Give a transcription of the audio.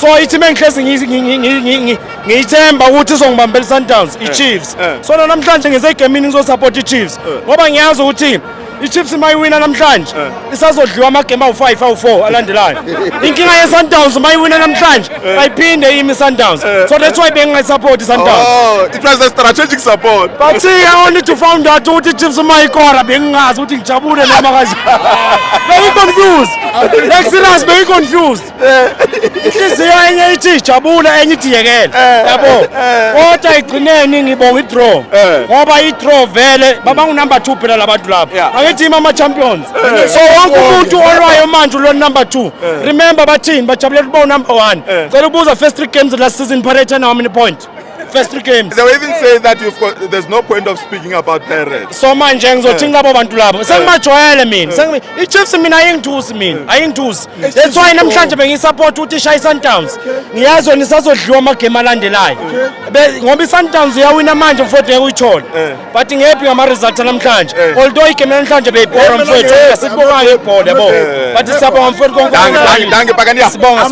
So ithi mengihlezi ngiyithemba ukuthi izongibambela Sundowns iChiefs. So namhlanje ngisegamini ngizosupport iChiefs ngoba ngiyazi ukuthi iChiefs mayiwina namhlanje isazodliwa amagame awu5 awu4 alandelayo. Inkinga yeSundowns mayiwina namhlanje ayiphinde imi Sundowns. So that's why bengayisupport iSundowns. Oh, it was a strategic support. But see, I wanted to find out ukuthi iChiefs mayikora bengingazi ukuthi ngijabule noma kanjani. Very confused. Like serious very confused. Inhliziyo enye ithi jabula enye ithi yekela. Yabo. Kodwa igcineni ngibonga idraw. Ngoba idraw vele baba ngu-number 2 phela labantu lapha. Angithi ama champions. So wonke umuntu olwayo manje lo number 2. Remember bathini bajabulela ukuba number 1. Cela ubuza first 3 games last season Pirates how many points? First 3 games. They will even say that there's no point of speaking about Pirates. So manje ngizothinga labo bantu labo. Sengimajwayele mina. iChiefs mina ayingithusi mina. Ayingithusi. That's why namhlanje bengisupport ukuthi ishaye Sundowns. Ngiyazi nisazodliwa amagame alandelayo. Ngoba iSundowns iyawina manje mfowethu uyithola. But ngephi ngama results namhlanje. Although igame namhlanje beyibhora mfowethu asibonga ngebhola yabo. But siyabonga mfowethu konke. Danke Pakania. Sibonga.